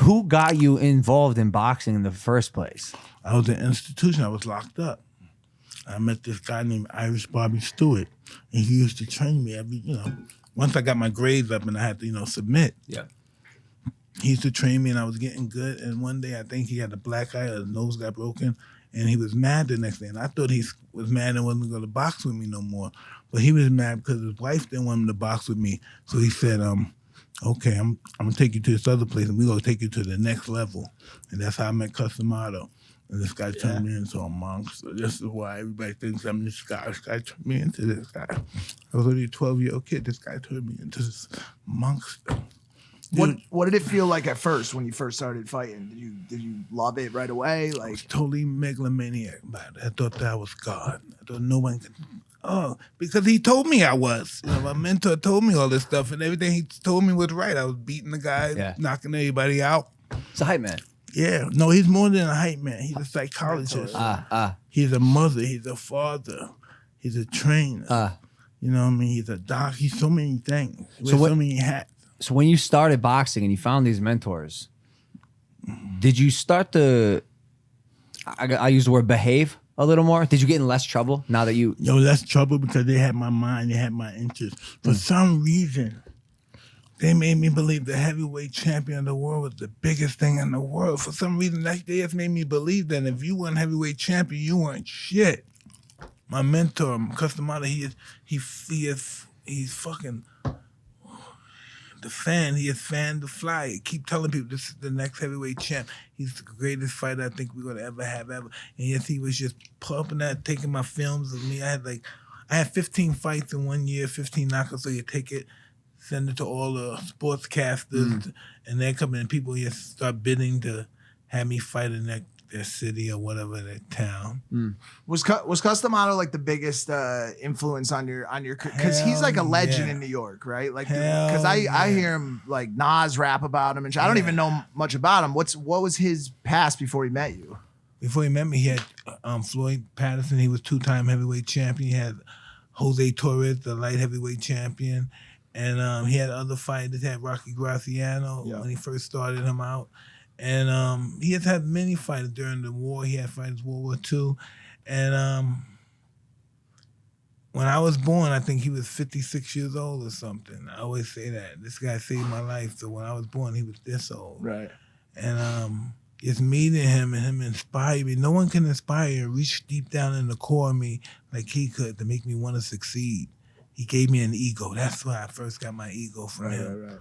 who got you involved in boxing in the first place? I was in an institution. I was locked up. I met this guy named Irish Bobby Stewart, and he used to train me once I got my grades up and I had to, submit. Yeah. He used to train me, and I was getting good. And one day, I think he had a black eye, or his nose got broken, and he was mad the next day. And I thought he was mad and wasn't going to box with me no more. But he was mad because his wife didn't want him to box with me. So he said, okay, I'm going to take you to this other place, and we're going to take you to the next level. And that's how I met Amato. And this guy turned me into a monster. This is why everybody thinks I'm this guy. This guy turned me into this guy. I was only a 12-year-old kid. This guy turned me into this monster. What did it feel like at first when you first started fighting? Did you love it right away? I was totally megalomaniac about it. I thought that was God. I thought no one could. Oh, because he told me I was. My mentor told me all this stuff, and everything he told me was right. I was beating the guy, knocking everybody out. It's a hype man. Yeah. No, he's more than a hype man. He's a psychologist. He's a mother. He's a father. He's a trainer. You know what I mean? He's a doc. He's so many things. So many hats. So when you started boxing and you found these mentors, did you start to, I use the word behave a little more? Did you get in less trouble now that you... less trouble because they had my mind, they had my interest. For some reason, they made me believe the heavyweight champion of the world was the biggest thing in the world. For some reason, they just made me believe that if you weren't heavyweight champion, you weren't shit. My mentor, Amato, he's fucking... the fan, he is fan to fly. I keep telling people this is the next heavyweight champ. He's the greatest fighter I think we're gonna ever have ever. And yes, he was just pumping that, taking my films of me. I had 15 fights in 1 year, 15 knockouts. So you take it, send it to all the sportscasters, and they're coming and people just start bidding to have me fight in their city or whatever, their town. Was Amato like the biggest influence on your because he's like a legend in New York, right? Like because I hear him like Nas rap about him, and I don't even know much about him. What was his past before he met you? Before he met me, he had Floyd Patterson. He was 2-time heavyweight champion. He had Jose Torres, the light heavyweight champion, and he had other fighters. He had Rocky Graciano when he first started him out. And he has had many fighters during the war. He had fighters World War II. And when I was born, I think he was 56 years old or something. I always say that. This guy saved my life. So when I was born, he was this old. Right. And just meeting him and him inspired me. No one can inspire and reach deep down in the core of me like he could to make me want to succeed. He gave me an ego. That's why I first got my ego from him. Right.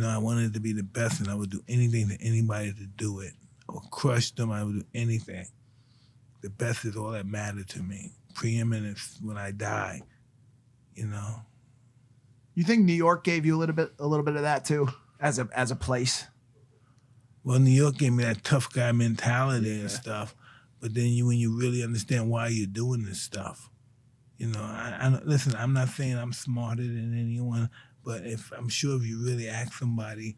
I wanted to be the best, and I would do anything to anybody to do it. I would crush them. I would do anything. The best is all that mattered to me. Preeminence when I die, You think New York gave you a little bit of that too, as a place? Well, New York gave me that tough guy mentality and stuff. But then when you really understand why you're doing this stuff, listen, I'm not saying I'm smarter than anyone. But I'm sure if you really ask somebody,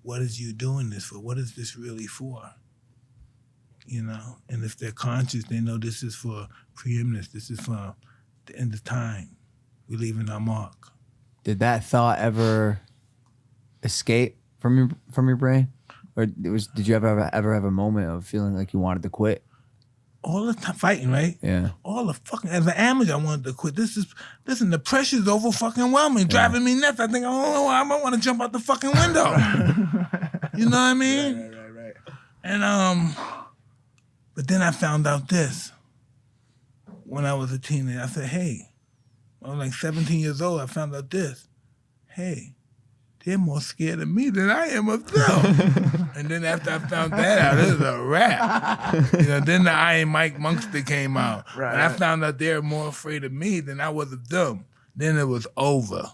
what is you doing this for? What is this really for? And if they're conscious, they know this is for preeminence. This is for the end of time. We're leaving our mark. Did that thought ever escape from your brain? Or did you ever have a moment of feeling like you wanted to quit? All the time fighting, right? Yeah. All the fucking, as an amateur, I wanted to quit. Listen, the pressure's over fucking whelming, driving me nuts. I think, I might want to jump out the fucking window. You know what I mean? Right. And, but then I found out this. When I was a teenager, I said, hey, I was like 17 years old, I found out this. Hey, they're more scared of me than I am of them. And then after I found that out, it was a wrap. Then the Iron Mike Monkster came out. Right. And I found out they were more afraid of me than I was of them. Then it was over.